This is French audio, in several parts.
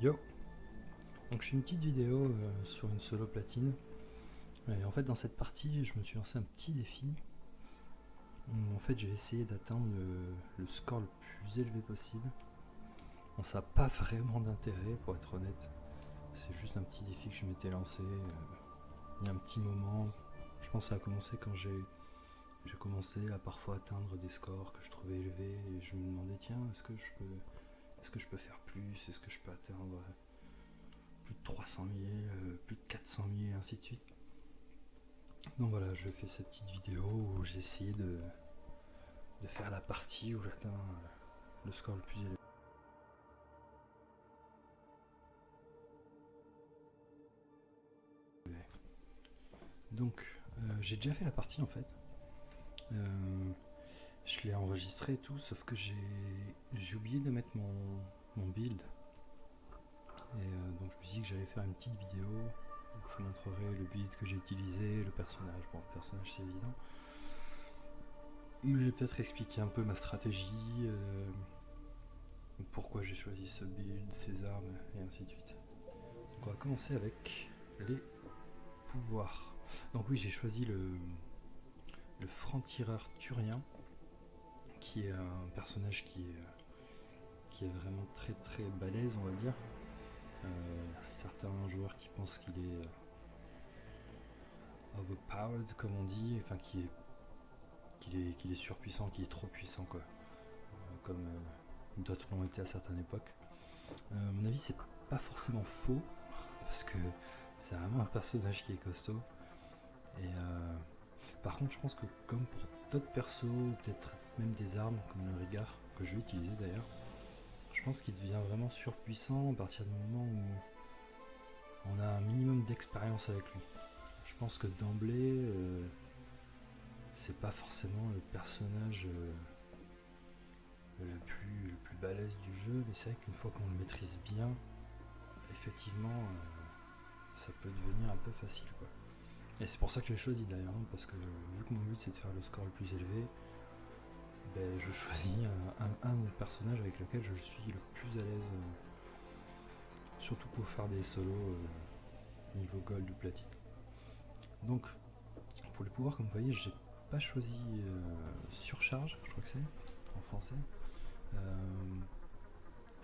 Yo. Donc je fais une petite vidéo sur une solo platine. Et en fait dans cette partie je me suis lancé un petit défi. En fait j'ai essayé d'atteindre le score le plus élevé possible. Bon, ça n'a pas vraiment d'intérêt pour être honnête. C'est juste un petit défi que je m'étais lancé il y a un petit moment. Je pense que ça a commencé quand j'ai commencé à parfois atteindre des scores que je trouvais élevés et je me demandais tiens est-ce que je peux faire plus, est-ce que je peux atteindre plus de 300 000, plus de 400 000 et ainsi de suite. Donc voilà, je fais cette petite vidéo où j'ai essayé de faire la partie où j'atteins le score le plus élevé. Donc j'ai déjà fait la partie en fait. Je l'ai enregistré et tout, sauf que j'ai oublié de mettre mon build. Et donc je me suis dit que j'allais faire une petite vidéo où je montrerai le build que j'ai utilisé, le personnage. Bon, le personnage c'est évident. Mais peut-être expliquer un peu ma stratégie, pourquoi j'ai choisi ce build, ses armes, et ainsi de suite. Donc on va commencer avec les pouvoirs. Donc oui, j'ai choisi le franc-tireur turien, qui est un personnage qui est vraiment très très balèze, on va dire. Certains joueurs qui pensent qu'il est overpowered, comme on dit, enfin qu'il est surpuissant, qu'il est trop puissant, quoi. Comme d'autres l'ont été à certaines époques. À mon avis, c'est pas forcément faux, parce que c'est vraiment un personnage qui est costaud. Et par contre, je pense que comme pour d'autres persos, ou peut-être même des armes comme le Rigard, que je vais utiliser d'ailleurs, je pense qu'il devient vraiment surpuissant à partir du moment où on a un minimum d'expérience avec lui. Je pense que d'emblée, c'est pas forcément le personnage le plus balèze du jeu, mais c'est vrai qu'une fois qu'on le maîtrise bien, effectivement, ça peut devenir un peu facile, quoi. Et c'est pour ça que je l'ai choisi d'ailleurs, parce que vu que mon but c'est de faire le score le plus élevé, ben, je choisis un personnage avec lequel je suis le plus à l'aise, surtout pour faire des solos niveau gold ou platine. Donc pour les pouvoirs, comme vous voyez, j'ai pas choisi surcharge, je crois que c'est en français.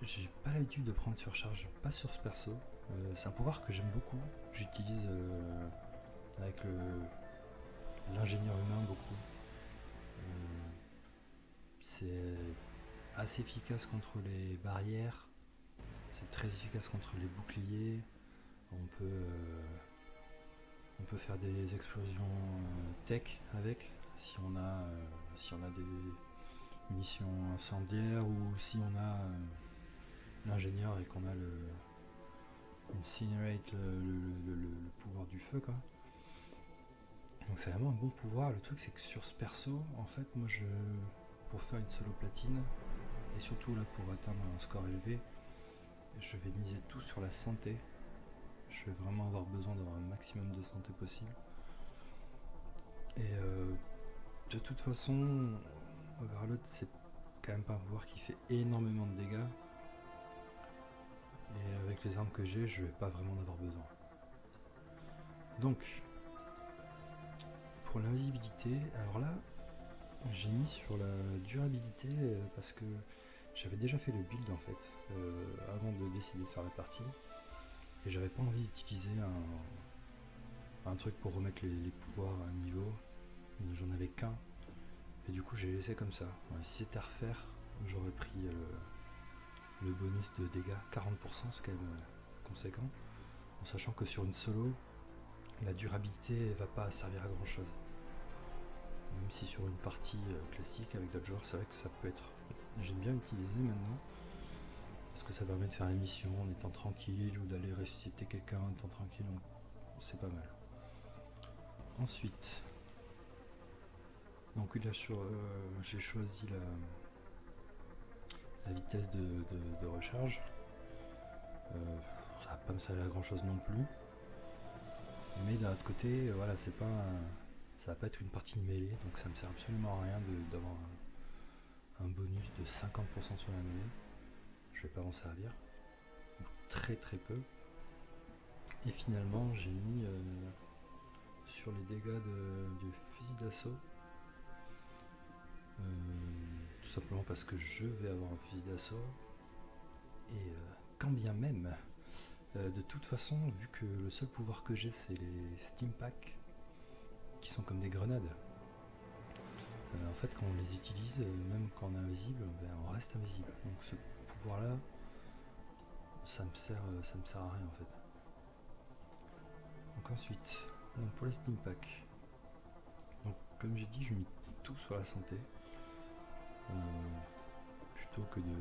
J'ai pas l'habitude de prendre surcharge, pas sur ce perso. C'est un pouvoir que j'aime beaucoup, j'utilise avec l'ingénieur humain beaucoup. C'est assez efficace contre les barrières, c'est très efficace contre les boucliers. On peut faire des explosions tech avec si on a des munitions incendiaires ou si on a l'ingénieur et qu'on a le incinerate, le pouvoir du feu, quoi. Donc c'est vraiment un bon pouvoir. Le truc c'est que sur ce perso, en fait, moi pour faire une solo platine et surtout là pour atteindre un score élevé, je vais miser tout sur la santé. Je vais vraiment avoir besoin d'avoir un maximum de santé possible. Et de toute façon, Overload c'est quand même pas un pouvoir qui fait énormément de dégâts. Et avec les armes que j'ai, je vais pas vraiment en avoir besoin. Donc, pour l'invisibilité, alors là, j'ai mis sur la durabilité parce que j'avais déjà fait le build en fait, avant de décider de faire la partie. Et j'avais pas envie d'utiliser un truc pour remettre les pouvoirs à un niveau. J'en avais qu'un. Et du coup, j'ai laissé comme ça. Ouais, si c'était à refaire, j'aurais pris le bonus de dégâts. 40%, c'est quand même conséquent. En sachant que sur une solo, la durabilité va pas servir à grand chose. Même si sur une partie classique avec d'autres joueurs, c'est vrai que ça peut être... J'aime bien utiliser maintenant. Parce que ça permet de faire la mission en étant tranquille ou d'aller ressusciter quelqu'un en étant tranquille. Donc c'est pas mal. Ensuite, donc là j'ai choisi la vitesse de recharge. Ça va pas me servir à grand chose non plus. Mais d'un autre côté, voilà, ça va pas être une partie de mêlée, donc ça me sert absolument à rien d'avoir un bonus de 50% sur la mêlée. Je vais pas m'en servir. très très peu. Et finalement j'ai mis sur les dégâts du fusil d'assaut, tout simplement parce que je vais avoir un fusil d'assaut, et quand bien même, de toute façon, vu que le seul pouvoir que j'ai c'est les steam packs, qui sont comme des grenades, en fait quand on les utilise, même quand on est invisible, on reste invisible. Donc ce pouvoir là, ça me sert à rien en fait. Donc ensuite, pour les steam packs, donc comme j'ai dit, je mets tout sur la santé, plutôt que de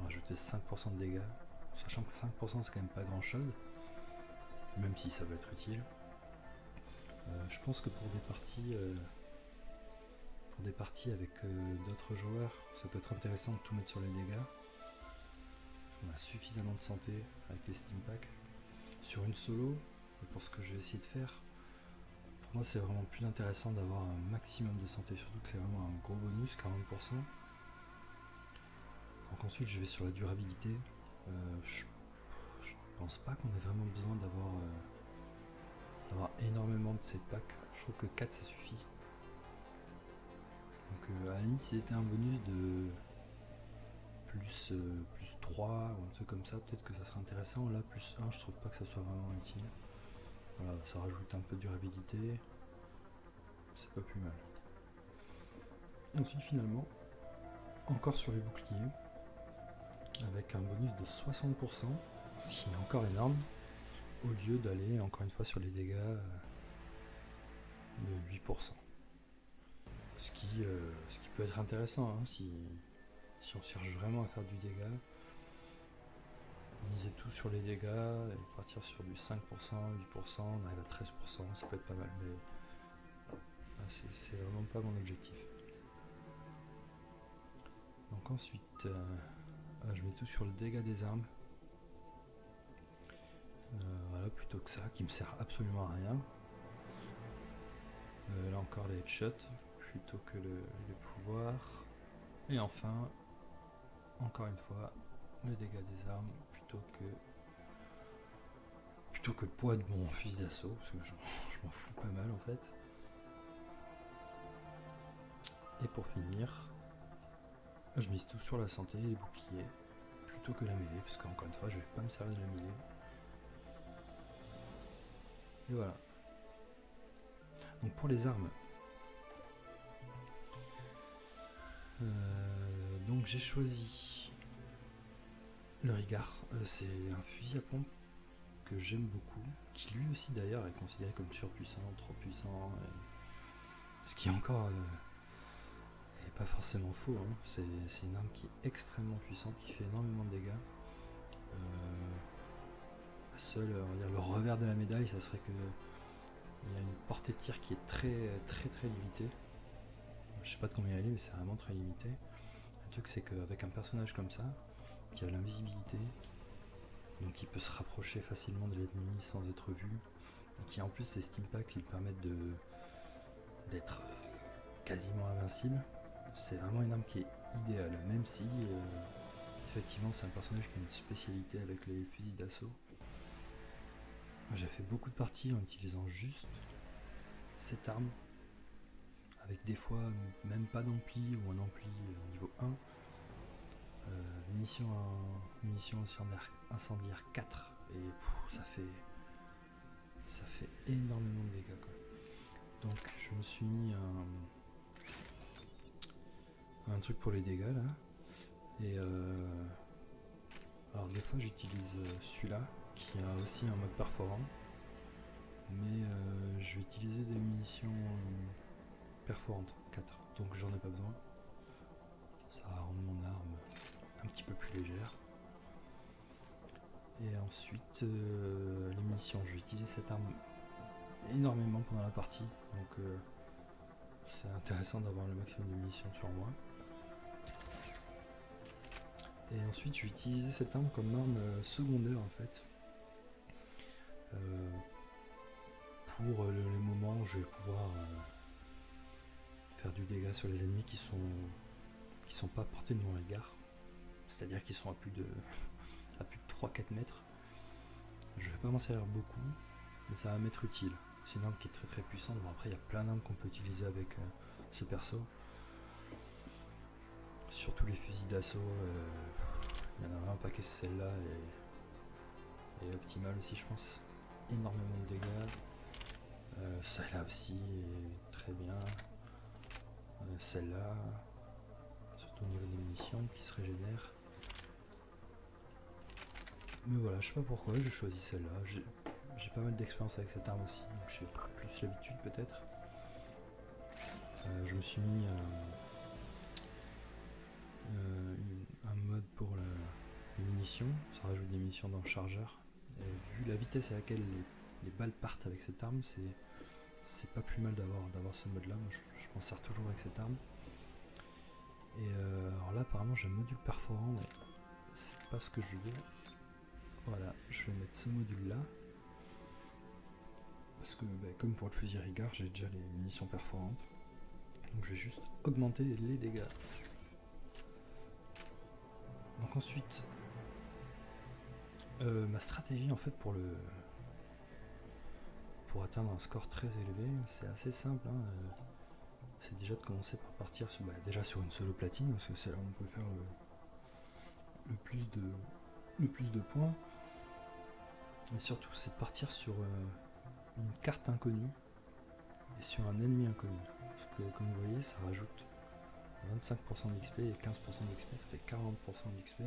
rajouter 5% de dégâts, sachant que 5% c'est quand même pas grand chose, même si ça va être utile. Je pense que pour des parties avec d'autres joueurs, ça peut être intéressant de tout mettre sur les dégâts. On a suffisamment de santé avec les steam packs. Sur une solo, pour ce que je vais essayer de faire, pour moi c'est vraiment plus intéressant d'avoir un maximum de santé, surtout que c'est vraiment un gros bonus, 40%. Donc ensuite je vais sur la durabilité. Je pense pas qu'on ait vraiment besoin d'avoir énormément de ces packs. Je trouve que 4 ça suffit. Donc à la limite si c'était un bonus de plus 3 ou un truc comme ça, peut-être que ça serait intéressant. Là plus 1 je trouve pas que ça soit vraiment utile. Voilà, ça rajoute un peu de durabilité, c'est pas plus mal. Ensuite finalement, encore sur les boucliers, avec un bonus de 60%, ce qui est encore énorme, au lieu d'aller encore une fois sur les dégâts de 8%. Ce qui peut être intéressant, hein, si on cherche vraiment à faire du dégât, miser tout sur les dégâts et partir sur du 5%, 8%, on arrive à 13%, ça peut être pas mal, mais c'est vraiment pas mon objectif. Donc ensuite, je mets tout sur le dégât des armes. Voilà, plutôt que ça, qui me sert absolument à rien. Là encore les headshots, plutôt que les pouvoirs. Et enfin, encore une fois, le dégât des armes, plutôt que le poids de mon fusil d'assaut, parce que je m'en fous pas mal en fait. Et pour finir, je mise tout sur la santé et les boucliers, plutôt que la mêlée, parce qu'encore une fois, je vais pas me servir de la mêlée. Et voilà. Donc pour les armes, donc j'ai choisi le Rigard. C'est un fusil à pompe que j'aime beaucoup, qui lui aussi d'ailleurs est considéré comme surpuissant, trop puissant, ce qui est encore est pas forcément faux, hein. C'est une arme qui est extrêmement puissante, qui fait énormément de dégâts. On va dire, le revers de la médaille, ça serait que il y a une portée de tir qui est très très très limitée. Je sais pas de combien elle est, mais c'est vraiment très limité. Le truc c'est qu'avec un personnage comme ça, qui a l'invisibilité, donc il peut se rapprocher facilement de l'ennemi sans être vu, et qui en plus ces steam packs lui permettent d'être quasiment invincible, c'est vraiment une arme qui est idéale, même si effectivement c'est un personnage qui a une spécialité avec les fusils d'assaut. J'ai fait beaucoup de parties en utilisant juste cette arme, avec des fois même pas d'ampli ou un ampli niveau 1, munitions incendiaire 4, et ça fait énormément de dégâts quoi. Donc je me suis mis un truc pour les dégâts là, et alors des fois j'utilise celui-là qui a aussi un mode perforant, mais je vais utiliser des munitions perforantes 4, donc j'en ai pas besoin. Ça va rendre mon arme un petit peu plus légère. Et ensuite les munitions, je vais utiliser cette arme énormément pendant la partie, donc c'est intéressant d'avoir le maximum de munitions sur moi. Et ensuite je vais utiliser cette arme comme arme secondaire en fait, pour les moments où je vais pouvoir faire du dégât sur les ennemis qui sont pas à portée de mon regard, c'est à dire qu'ils sont à plus de 3-4 mètres. pas m'en servir beaucoup, mais ça va m'être utile. C'est une arme qui est très très puissante. Bon, après, il y a plein d'armes qu'on peut utiliser avec ce perso. Surtout les fusils d'assaut. Il y en a un paquet, celle-là est optimale aussi, je pense. Énormément de dégâts. Celle-là aussi est très bien. Celle-là, surtout au niveau des munitions qui se régénèrent. Mais voilà, je sais pas pourquoi j'ai choisi celle-là. J'ai pas mal d'expérience avec cette arme aussi, donc j'ai plus l'habitude peut-être. Je me suis mis un mode pour les munitions, ça rajoute des munitions dans le chargeur. Et vu la vitesse à laquelle les balles partent avec cette arme, c'est pas plus mal d'avoir ce mode là. Moi je m'en sers toujours avec cette arme. Et alors là apparemment j'ai un module perforant, mais c'est pas ce que je veux. Voilà, je vais mettre ce module là. Parce que comme pour le fusil Rigard, j'ai déjà les munitions perforantes. Donc je vais juste augmenter les dégâts. Donc ensuite, ma stratégie en fait pour atteindre un score très élevé, c'est assez simple. C'est déjà de commencer par partir déjà sur une solo platine, parce que c'est là où on peut faire le plus de points. Mais surtout c'est de partir sur une carte inconnue et sur un ennemi inconnu. Parce que comme vous voyez, ça rajoute 25% d'XP et 15% d'XP, ça fait 40% d'XP.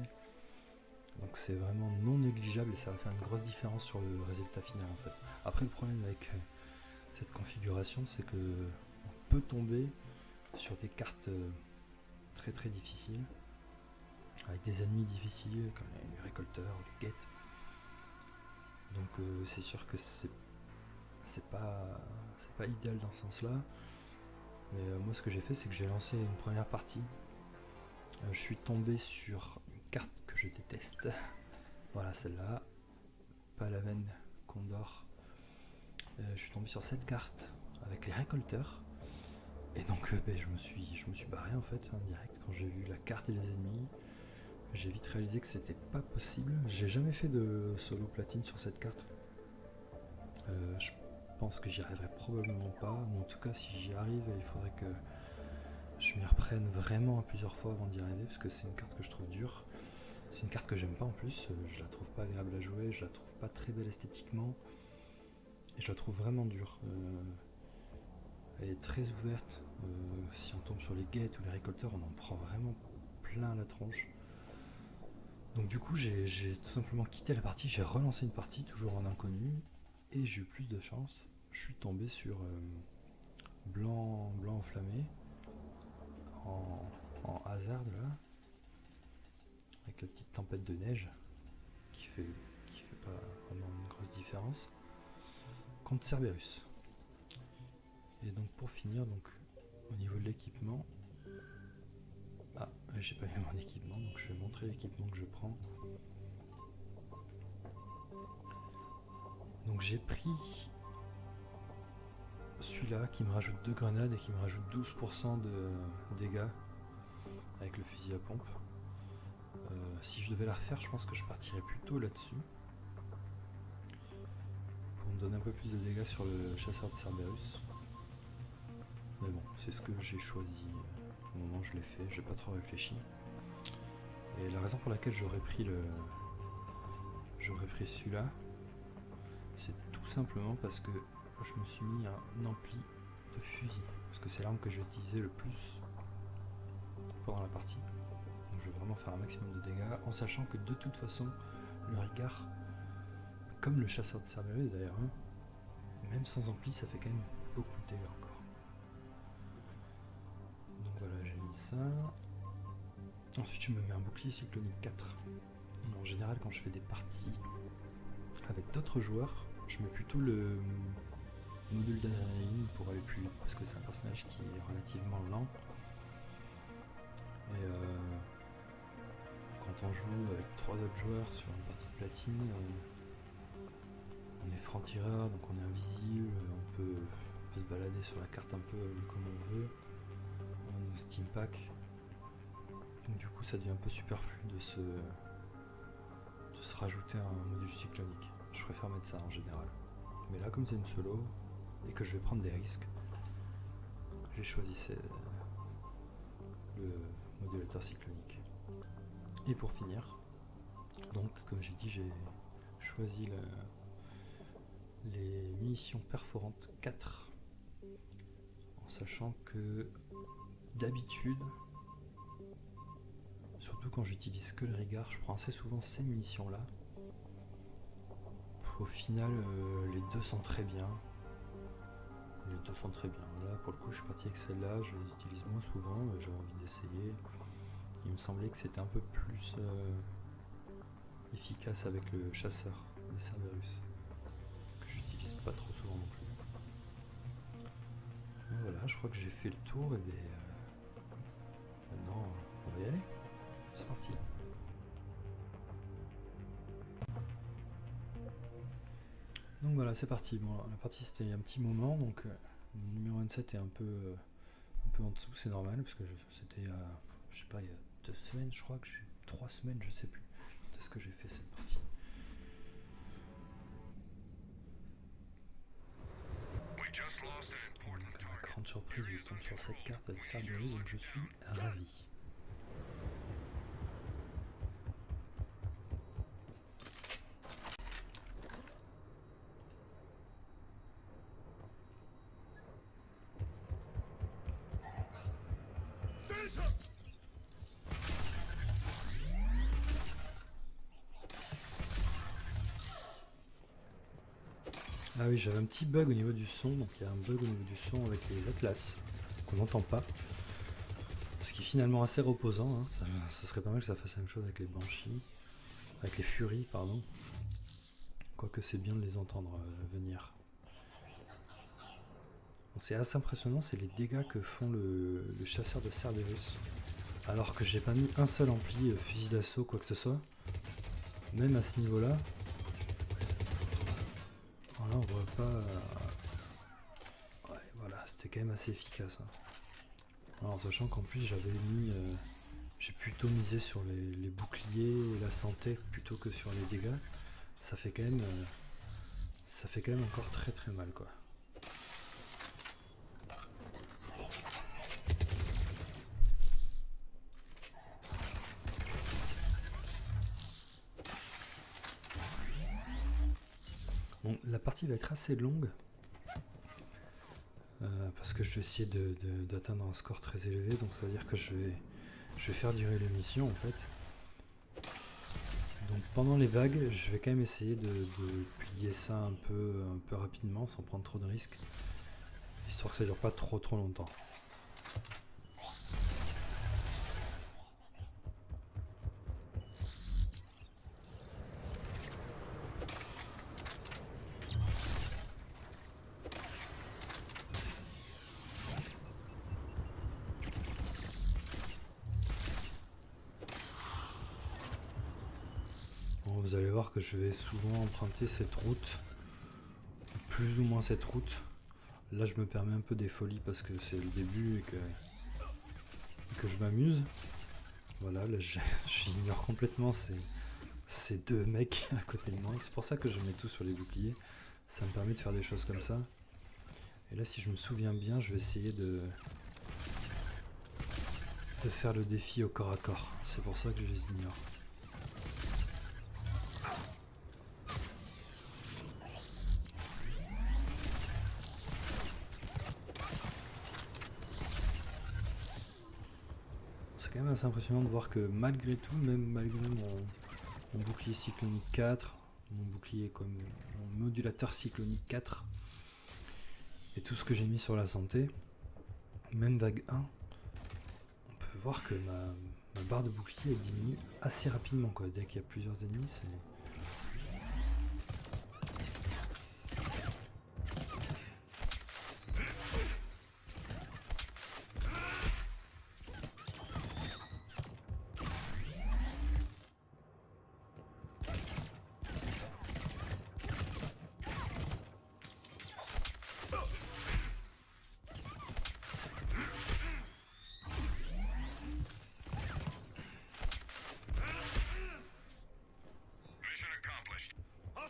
Donc c'est vraiment non négligeable et ça va faire une grosse différence sur le résultat final en fait. Après le problème avec cette configuration, c'est que on peut tomber sur des cartes très très difficiles, avec des ennemis difficiles comme les récolteurs, les guettes. Donc c'est sûr que c'est pas idéal dans ce sens là. Mais moi ce que j'ai fait, c'est que j'ai lancé une première partie. Je suis tombé sur une carte que je déteste. Voilà celle-là, Palaven Condor. Je suis tombé sur cette carte avec les récolteurs. Et donc je me suis barré en fait en direct quand j'ai vu la carte et les ennemis. J'ai vite réalisé que c'était pas possible. J'ai jamais fait de solo platine sur cette carte. Je pense que j'y arriverai probablement pas. Mais en tout cas, si j'y arrive, il faudrait que je m'y reprenne vraiment à plusieurs fois avant d'y arriver, parce que c'est une carte que je trouve dure. C'est une carte que j'aime pas en plus. Je la trouve pas agréable à jouer. Je la trouve pas très belle esthétiquement. Et je la trouve vraiment dure. Elle est très ouverte. Si on tombe sur les guettes ou les récolteurs, on en prend vraiment plein la tronche. Donc du coup j'ai tout simplement quitté la partie, j'ai relancé une partie toujours en inconnu et j'ai eu plus de chance. Je suis tombé sur blanc enflammé en hasard là, avec la petite tempête de neige qui fait pas vraiment une grosse différence, contre Cerberus. Et donc pour finir, donc au niveau de l'équipement, j'ai pas mis mon équipement, donc je vais montrer l'équipement que je prends. Donc j'ai pris celui-là qui me rajoute 2 grenades et qui me rajoute 12% de dégâts avec le fusil à pompe. Si je devais la refaire, je pense que je partirais plutôt là-dessus pour me donner un peu plus de dégâts sur le chasseur de Cerberus. Mais bon, c'est ce que j'ai choisi. Au moment où je l'ai fait, j'ai pas trop réfléchi. Et la raison pour laquelle j'aurais pris celui-là, c'est tout simplement parce que je me suis mis un ampli de fusil. Parce que c'est l'arme que je vais utiliser le plus pendant la partie. Donc je vais vraiment faire un maximum de dégâts, en sachant que de toute façon, le Rigard, comme le chasseur de Cerberus d'ailleurs, même sans ampli, ça fait quand même beaucoup de dégâts encore. Donc voilà, j'ai mis ça. Ensuite je me mets un bouclier cyclonique 4. En général quand je fais des parties avec d'autres joueurs, je mets plutôt le module d'adrénaline pour aller plus vite, parce que c'est un personnage qui est relativement lent. Et quand on joue avec 3 autres joueurs sur une partie de platine, on est franc-tireur, donc on est invisible, on peut se balader sur la carte un peu comme on veut. On a nos steam pack. Donc du coup ça devient un peu superflu de se rajouter un module cyclonique. Je préfère mettre ça en général. Mais là, comme c'est une solo et que je vais prendre des risques, j'ai choisi le modulateur cyclonique. Et pour finir, donc comme j'ai dit, j'ai choisi les munitions perforantes 4, en sachant que d'habitude, surtout quand j'utilise que le Rigard, je prends assez souvent ces munitions là. Au final, les deux sont très bien. Là, pour le coup, je suis parti avec celle-là. Je les utilise moins souvent. J'avais envie d'essayer. Il me semblait que c'était un peu plus efficace avec le chasseur, le Cerberus, que j'utilise pas trop souvent non plus. Et voilà, je crois que j'ai fait le tour. Et bien, maintenant, on va y aller. C'est parti. Donc voilà, c'est parti. Bon, la partie c'était il y a un petit moment, donc le numéro 27 est un peu en dessous, c'est normal, parce que c'était je sais pas, il y a 2 semaines, je crois, 3 semaines, je sais plus, de ce que j'ai fait cette partie. La grande surprise, je tombe sur cette carte avec Cerberus, donc je suis ravi. Ah oui, j'avais un petit bug au niveau du son, donc il y a un bug au niveau du son avec les Atlas, qu'on n'entend pas. Ce qui est finalement assez reposant, hein. Ça serait pas mal que ça fasse la même chose avec les Banshees, avec les Furies, pardon. Quoique c'est bien de les entendre venir. C'est assez impressionnant, c'est les dégâts que font le chasseur de Cerberus. Alors que j'ai pas mis un seul ampli fusil d'assaut, quoi que ce soit. Même à ce niveau-là. Voilà, on voit pas... Ouais, voilà, c'était quand même assez efficace. Hein. Alors, sachant qu'en plus j'avais mis... j'ai plutôt misé sur les boucliers et la santé plutôt que sur les dégâts. Ça fait quand même encore très très mal, quoi. Bon, la partie va être assez longue parce que je vais essayer d'atteindre un score très élevé, donc ça veut dire que je vais faire durer l'émission en fait. Donc pendant les vagues, je vais quand même essayer de plier ça un peu rapidement sans prendre trop de risques, histoire que ça dure pas trop longtemps. Vous allez voir que je vais souvent emprunter cette route, plus ou moins cette route. Là je me permets un peu des folies parce que c'est le début et que je m'amuse. Voilà, là j'ignore complètement ces deux mecs à côté de moi. C'est pour ça que je mets tout sur les boucliers. Ça me permet de faire des choses comme ça. Et là si je me souviens bien, je vais essayer de faire le défi au corps à corps. C'est pour ça que je les ignore. C'est quand même assez impressionnant de voir que malgré tout, même malgré mon bouclier cyclonique 4, mon bouclier comme mon modulateur cyclonique 4 et tout ce que j'ai mis sur la santé, même vague 1, on peut voir que ma barre de bouclier elle diminue assez rapidement, quoi. Dès qu'il y a plusieurs ennemis, c'est...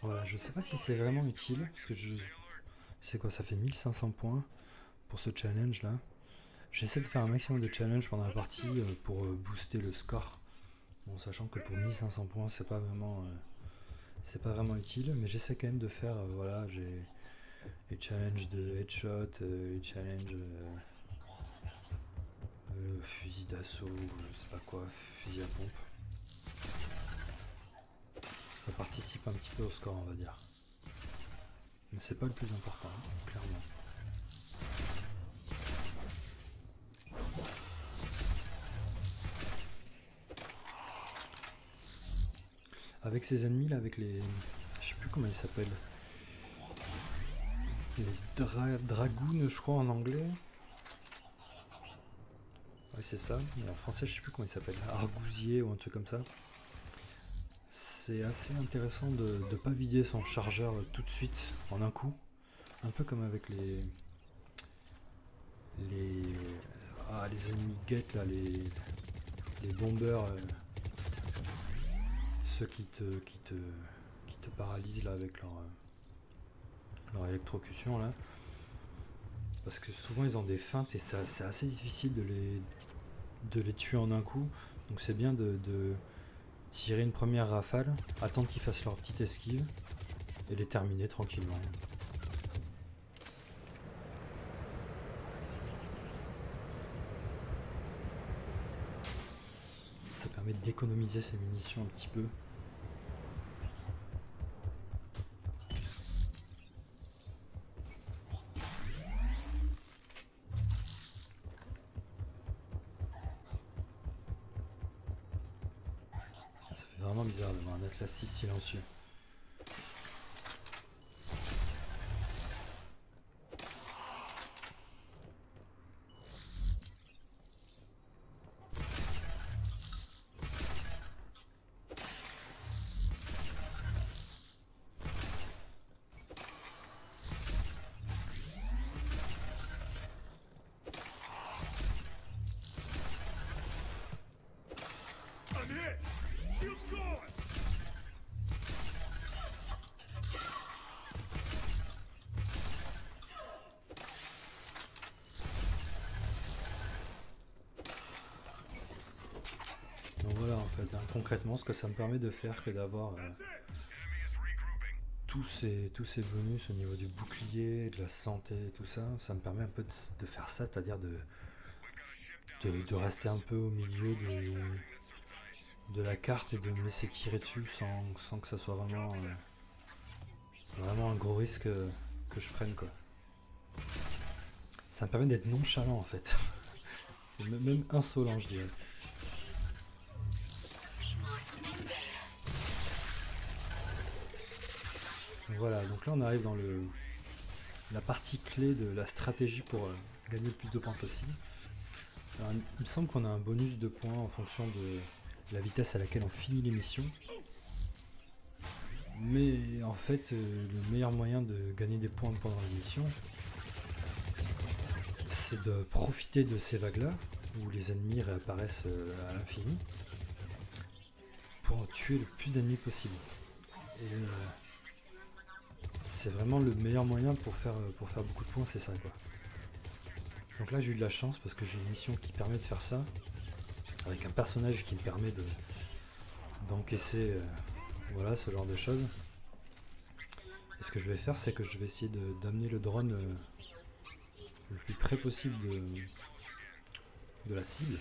Voilà, je sais pas si c'est vraiment utile, parce que c'est quoi, ça fait 1500 points pour ce challenge là. J'essaie de faire un maximum de challenge pendant la partie pour booster le score. Bon, sachant que pour 1500 points, c'est pas vraiment utile, mais j'essaie quand même de faire, voilà, j'ai les challenges de headshot, les challenges fusil d'assaut, je sais pas quoi, fusil à pompe. Ça participe un petit peu au score, on va dire. Mais c'est pas le plus important, hein, clairement. Avec ces ennemis là, avec les... Je sais plus comment ils s'appellent. Les dragoons, je crois en anglais. Oui, c'est ça. Et en français, je sais plus comment ils s'appellent. Argousier ou un truc comme ça. C'est assez intéressant de ne pas vider son chargeur tout de suite en un coup. Un peu comme avec les ennemis guettes là, les bombers, ceux qui te paralysent là avec leur électrocution là. Parce que souvent ils ont des feintes et c'est assez difficile de les tuer en un coup. Donc c'est bien de tirer une première rafale, attendre qu'ils fassent leur petite esquive et les terminer tranquillement. Ça permet d'économiser ses munitions un petit peu. Ça fait vraiment bizarre d'avoir un Atlas si silencieux. Donc voilà en fait, hein, concrètement ce que ça me permet de faire que d'avoir tous ces bonus au niveau du bouclier, de la santé et tout ça, ça me permet un peu de faire ça, c'est-à-dire de rester un peu au milieu de la carte et de me laisser tirer dessus sans que ça soit vraiment un gros risque que je prenne quoi. Ça me permet d'être nonchalant en fait, même insolent je dirais. Voilà, donc là on arrive dans la partie clé de la stratégie pour gagner le plus de points possible. Alors, il me semble qu'on a un bonus de points en fonction de la vitesse à laquelle on finit l'émission. Mais en fait, le meilleur moyen de gagner des points pendant l'émission, c'est de profiter de ces vagues-là, où les ennemis réapparaissent à l'infini, pour tuer le plus d'ennemis possible. Et c'est vraiment le meilleur moyen pour faire beaucoup de points, c'est ça quoi. Donc là j'ai eu de la chance parce que j'ai une mission qui permet de faire ça, avec un personnage qui me permet d'encaisser voilà, ce genre de choses. Et ce que je vais faire, c'est que je vais essayer d'amener le drone le plus près possible de la cible.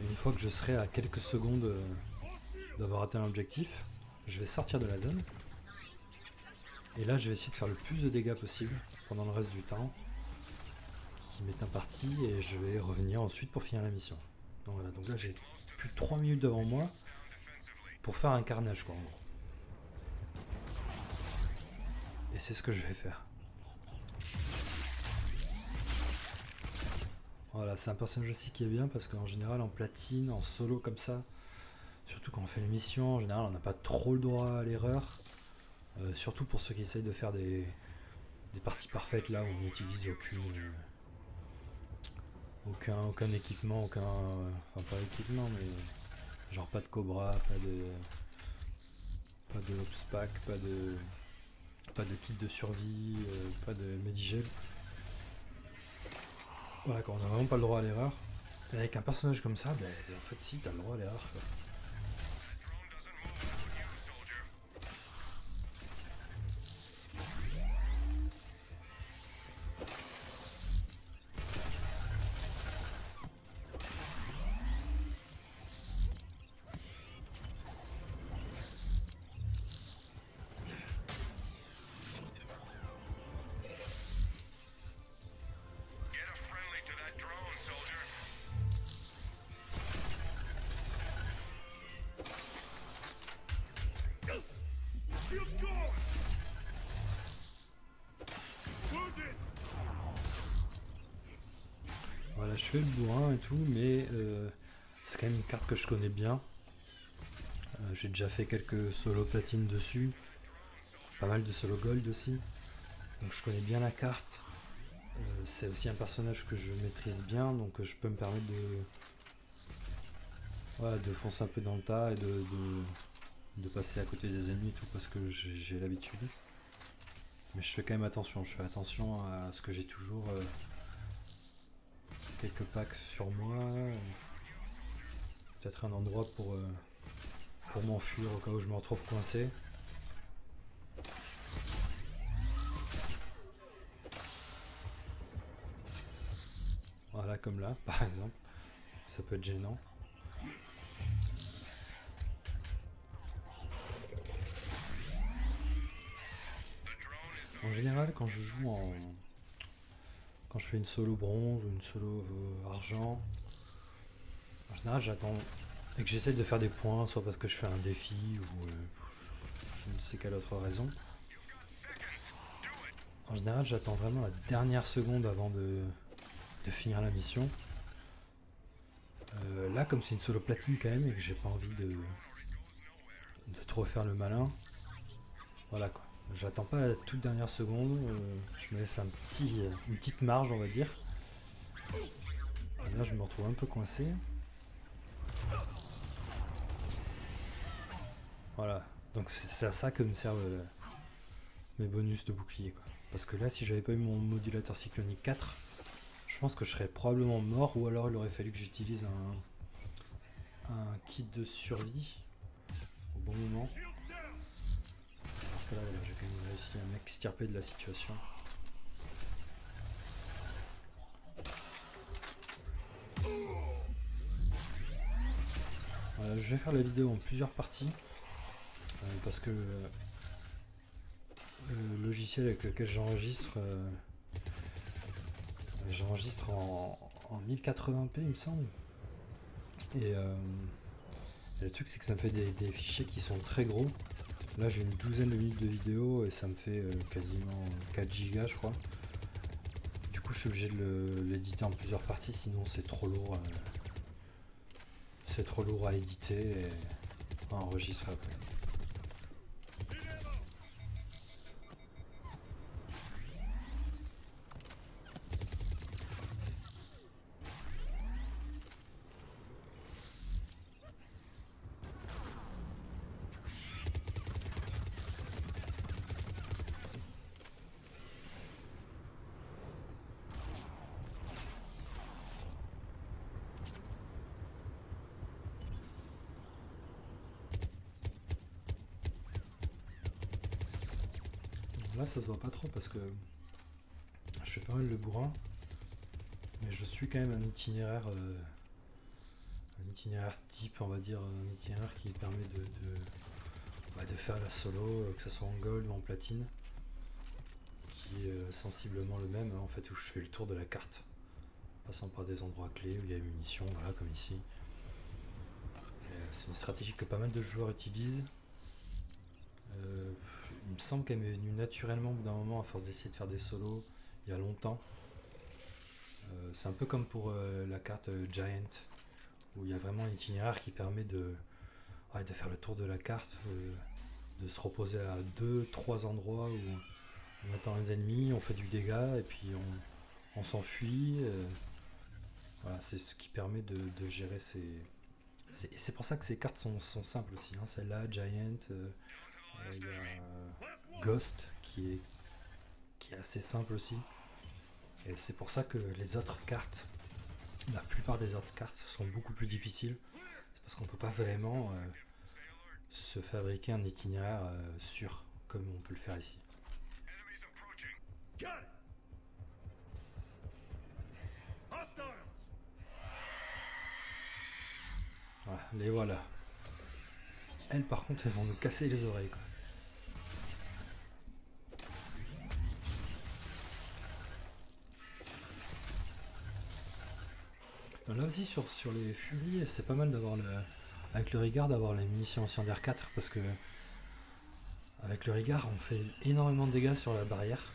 Et une fois que je serai à quelques secondes d'avoir atteint l'objectif, je vais sortir de la zone. Et là, je vais essayer de faire le plus de dégâts possible pendant le reste du temps qui m'est imparti et je vais revenir ensuite pour finir la mission. Donc voilà, donc là j'ai plus de 3 minutes devant moi pour faire un carnage quoi en gros. Et c'est ce que je vais faire. Voilà, c'est un personnage aussi qui est bien parce qu'en général en platine, en solo comme ça, surtout quand on fait les missions, en général on n'a pas trop le droit à l'erreur. Surtout pour ceux qui essayent de faire des parties parfaites là où on n'utilise aucun équipement, enfin pas équipement mais genre pas de cobra, Pas de Ops Pack, pas de kit de survie, pas de Medigel. Voilà, quand on n'a vraiment pas le droit à l'erreur. Et avec un personnage comme ça, ben, en fait si, t'as le droit à l'erreur. Voilà, je fais le bourrin et tout, mais c'est quand même une carte que je connais bien. J'ai déjà fait quelques solo platine dessus, pas mal de solo gold aussi, donc je connais bien la carte. C'est aussi un personnage que je maîtrise bien, donc je peux me permettre de foncer un peu dans le tas et de passer à côté des ennemis et tout parce que j'ai l'habitude. Mais je fais quand même attention, je fais attention à ce que j'ai toujours quelques packs sur moi, peut-être un endroit pour m'enfuir au cas où je me retrouve coincé. Voilà, comme là, par exemple. Ça peut être gênant. En général, quand je joue quand je fais une solo bronze ou une solo argent, en général j'attends et que j'essaie de faire des points, soit parce que je fais un défi ou je ne sais quelle autre raison. En général, j'attends vraiment la dernière seconde avant de finir la mission. Là, comme c'est une solo platine quand même et que j'ai pas envie de trop faire le malin, voilà quoi. J'attends pas la toute dernière seconde, je me laisse une petite marge, on va dire. Et là, je me retrouve un peu coincé. Voilà, donc c'est à ça que me servent mes bonus de bouclier, quoi. Parce que là, si j'avais pas eu mon modulateur cyclonique 4, je pense que je serais probablement mort, ou alors il aurait fallu que j'utilise un kit de survie au bon moment. Alors que là, voilà, j'ai quand même réussi à m'extirper de la situation. Voilà, je vais faire la vidéo en plusieurs parties, parce que le logiciel avec lequel j'enregistre en 1080p il me semble, et le truc c'est que ça me fait des fichiers qui sont très gros. Là j'ai une douzaine de minutes de vidéo et ça me fait quasiment 4 gigas je crois. Du coup je suis obligé de l'éditer en plusieurs parties, sinon c'est trop lourd à éditer et à enregistrer après. Là ça se voit pas trop parce que je fais pas mal de bourrin, mais je suis quand même un itinéraire type, on va dire, un itinéraire qui permet de faire la solo, que ce soit en gold ou en platine, qui est sensiblement le même, hein, en fait, où je fais le tour de la carte, passant par des endroits clés où il y a une munitions, voilà, comme ici. C'est une stratégie que pas mal de joueurs utilisent. Il me semble qu'elle m'est venue naturellement au bout d'un moment à force d'essayer de faire des solos il y a longtemps. C'est un peu comme pour la carte Giant, où il y a vraiment un itinéraire qui permet de faire le tour de la carte, de se reposer à 2-3 endroits où on attend les ennemis, on fait du dégât et puis on s'enfuit. Voilà, c'est ce qui permet de gérer ces... C'est pour ça que ces cartes sont simples aussi, hein. Celle-là, Giant, Il y a Ghost qui est assez simple aussi. Et c'est pour ça que les autres cartes, la plupart des autres cartes sont beaucoup plus difficiles. C'est parce qu'on peut pas vraiment se fabriquer un itinéraire sûr comme on peut le faire ici. Voilà, les voilà. Elles par contre elles vont nous casser les oreilles quoi. Là aussi sur les Furies c'est pas mal d'avoir avec le Rigard d'avoir les munitions Incendiaire 4 parce que avec le Rigard on fait énormément de dégâts sur la barrière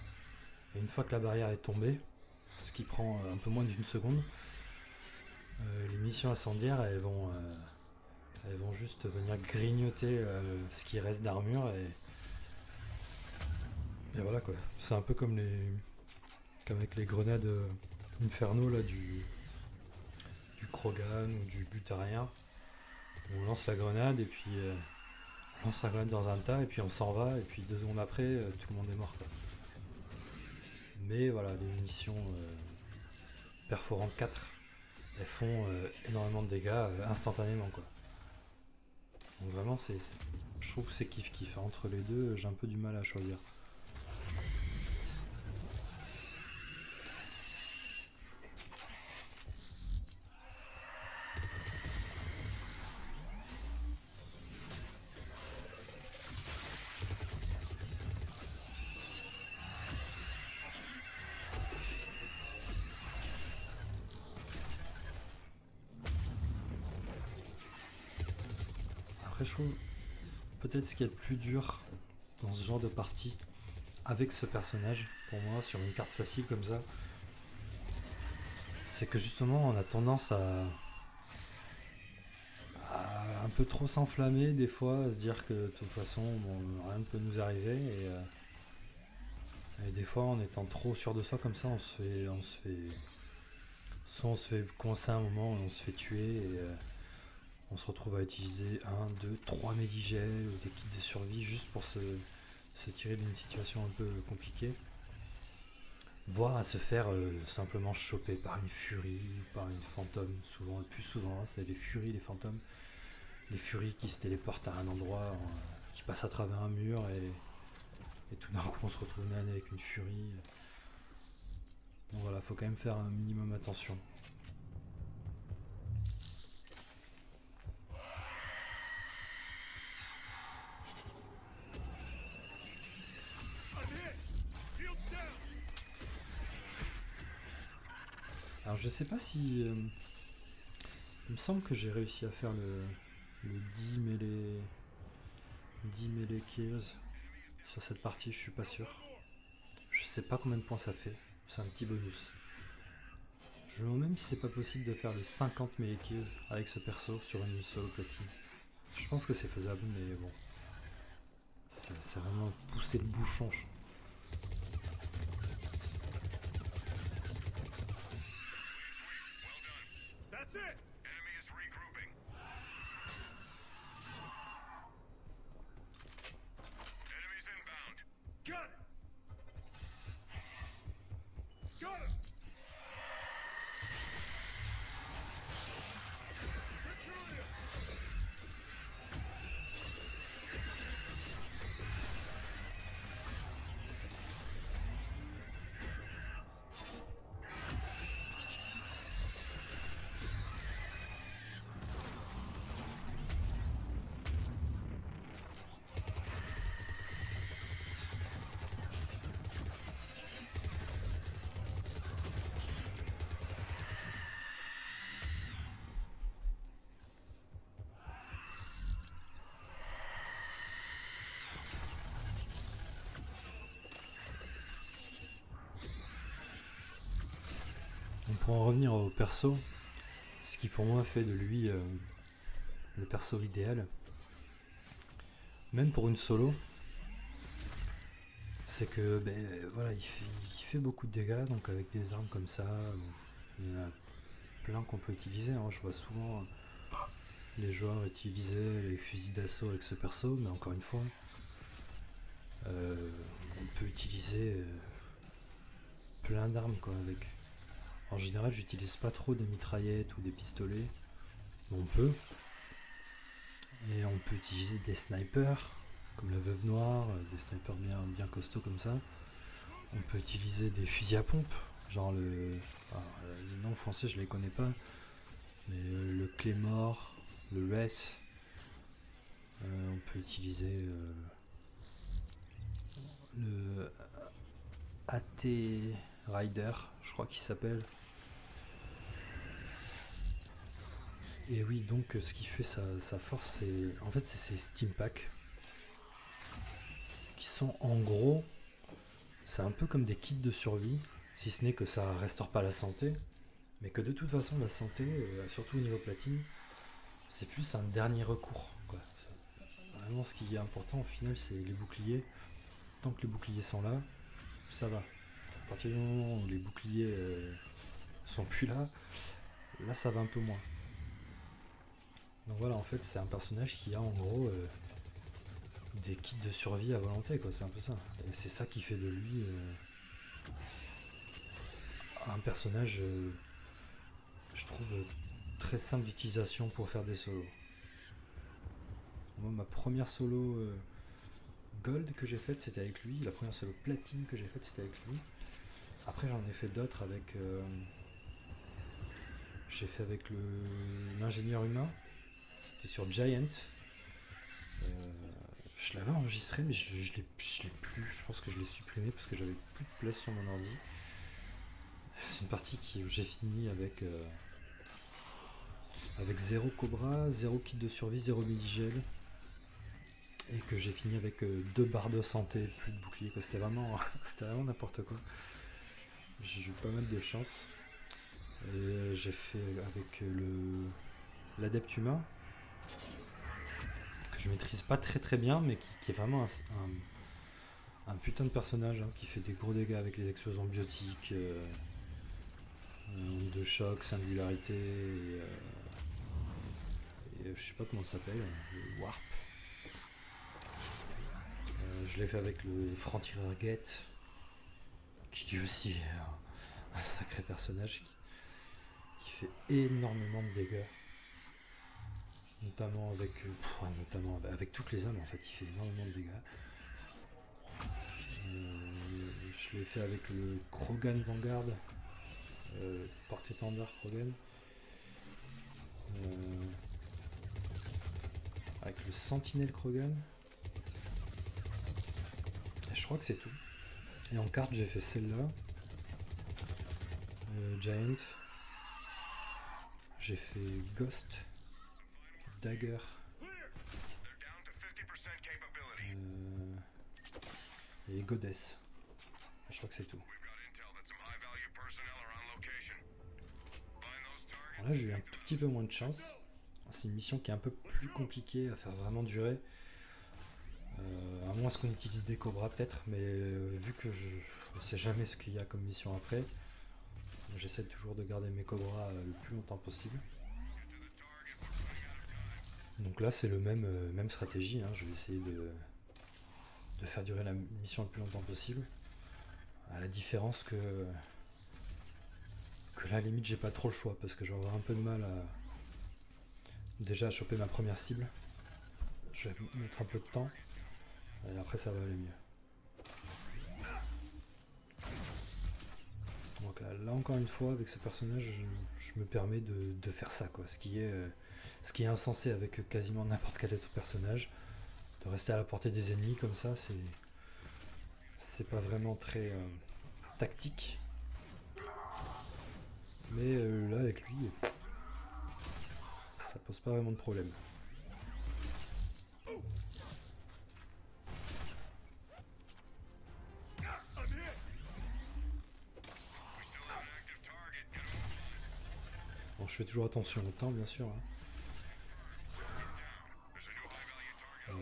et une fois que la barrière est tombée, ce qui prend un peu moins d'une seconde, les munitions incendiaires elles vont juste venir grignoter ce qui reste d'armure et voilà quoi. C'est un peu comme avec les grenades Inferno là du Krogan ou du Butarien. On lance la grenade et puis on lance la grenade dans un tas et puis on s'en va et puis 2 secondes après tout le monde est mort quoi. Mais voilà, les munitions perforantes 4 elles font énormément de dégâts instantanément quoi. Donc vraiment je trouve que c'est kiff. Entre les deux j'ai un peu du mal à choisir. Après je trouve peut-être ce qui est le plus dur dans ce genre de partie avec ce personnage, pour moi, sur une carte facile comme ça, c'est que justement on a tendance à un peu trop s'enflammer des fois, à se dire que de toute façon bon, rien ne peut nous arriver et des fois en étant trop sûr de soi comme ça soit on se fait coincer un moment, on se fait tuer et on se retrouve à utiliser 1, 2, 3 médigels ou des kits de survie juste pour se tirer d'une situation un peu compliquée, voire à se faire simplement choper par une furie ou par une fantôme. Souvent, le plus souvent, c'est les furies, les fantômes. Les furies qui se téléportent à un endroit, qui passent à travers un mur et tout d'un coup on se retrouve nez à nez avec une furie. Donc voilà, faut quand même faire un minimum attention. Alors je sais pas si... il me semble que j'ai réussi à faire le 10 melee kills sur cette partie, je suis pas sûr. Je sais pas combien de points ça fait, c'est un petit bonus. Je me demande même si c'est pas possible de faire le 50 melee kills avec ce perso sur une solo platine. Je pense que c'est faisable, mais bon. C'est vraiment pousser le bouchon. Pour en revenir au perso, ce qui pour moi fait de lui le perso idéal, même pour une solo, c'est que voilà, il fait beaucoup de dégâts, donc avec des armes comme ça, il y en a plein qu'on peut utiliser. Hein. Je vois souvent les joueurs utiliser les fusils d'assaut avec ce perso, mais encore une fois, peut utiliser plein d'armes quoi avec. En général, j'utilise pas trop des mitraillettes ou des pistolets, mais on peut. Et on peut utiliser des snipers, comme la Veuve Noire, des snipers bien costauds comme ça. On peut utiliser des fusils à pompe, genre les noms français je les connais pas, mais le Claymore, le RES. On peut utiliser le AT Rider, je crois qu'il s'appelle. Et oui, donc ce qui fait sa force, c'est en fait c'est ces Steam Packs qui sont en gros, c'est un peu comme des kits de survie, si ce n'est que ça restaure pas la santé, mais que de toute façon la santé, surtout au niveau platine, c'est plus un dernier recours, quoi. Vraiment, ce qui est important au final, c'est les boucliers. Tant que les boucliers sont là, ça va. À partir du moment où les boucliers sont plus là, là ça va un peu moins. Donc voilà, en fait, c'est un personnage qui a en gros des kits de survie à volonté, quoi. C'est un peu ça. Et c'est ça qui fait de lui un personnage, je trouve, très simple d'utilisation pour faire des solos. Moi, ma première solo gold que j'ai faite, c'était avec lui. La première solo platine que j'ai faite, c'était avec lui. Après, j'en ai fait d'autres avec. J'ai fait avec l'ingénieur humain. C'était sur Giant. Je l'avais enregistré, mais je l'ai plus. Je pense que je l'ai supprimé parce que j'avais plus de place sur mon ordi. C'est une partie où j'ai fini avec 0 Cobra, 0 kit de survie, 0 Medigel. Et que j'ai fini avec 2 barres de santé, plus de bouclier. C'était vraiment n'importe quoi. J'ai eu pas mal de chance. Et j'ai fait avec l'adepte humain, que je maîtrise pas très bien, mais qui est vraiment un putain de personnage, hein, qui fait des gros dégâts avec les explosions biotiques, de choc, singularité, et je sais pas comment ça s'appelle, le warp. Je l'ai fait avec le franc-tireur Gate, qui est aussi un sacré personnage qui fait énormément de dégâts. Notamment avec toutes les armes, en fait, il fait énormément de dégâts. Je l'ai fait avec le Krogan Vanguard, porte-étendard Krogan. Avec le Sentinelle Krogan. Et je crois que c'est tout. Et en carte, j'ai fait celle-là. Giant. J'ai fait Ghost. Dagger. Et Goddess. Je crois que c'est tout. Alors là, j'ai eu un tout petit peu moins de chance. C'est une mission qui est un peu plus compliquée à faire vraiment durer. À moins qu'on utilise des cobras peut-être, mais vu que je ne sais jamais ce qu'il y a comme mission après, j'essaie toujours de garder mes cobras le plus longtemps possible. Donc là c'est le même stratégie, hein. Je vais essayer de faire durer la mission le plus longtemps possible. À la différence que là à la limite j'ai pas trop le choix parce que je vais avoir un peu de mal déjà à choper ma première cible. Je vais mettre un peu de temps et après ça va aller mieux. Donc là encore une fois avec ce personnage je me permets de faire ça quoi, ce qui est insensé avec quasiment n'importe quel autre personnage. De rester à la portée des ennemis comme ça, c'est pas vraiment très tactique. Mais là avec lui, ça pose pas vraiment de problème. Bon, je fais toujours attention au temps bien sûr, hein.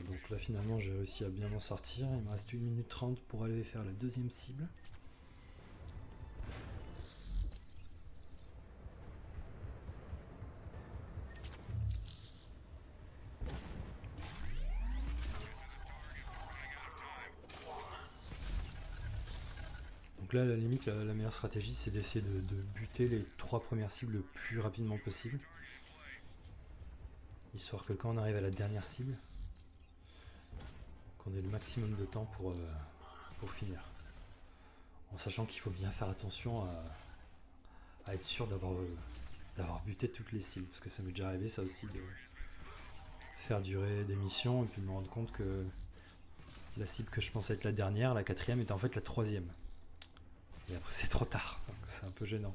Donc là finalement j'ai réussi à bien m'en sortir. Il me reste 1 minute 30 pour aller faire la deuxième cible. Donc là, à la limite, la meilleure stratégie, c'est d'essayer de buter les 3 premières cibles le plus rapidement possible. Histoire que quand on arrive à la dernière cible, qu'on ait le maximum de temps pour finir. En sachant qu'il faut bien faire attention à être sûr d'avoir buté toutes les cibles. Parce que ça m'est déjà arrivé ça aussi de faire durer des missions et puis me rendre compte que la cible que je pensais être la dernière, la quatrième, était en fait la troisième. Et après c'est trop tard, donc c'est un peu gênant.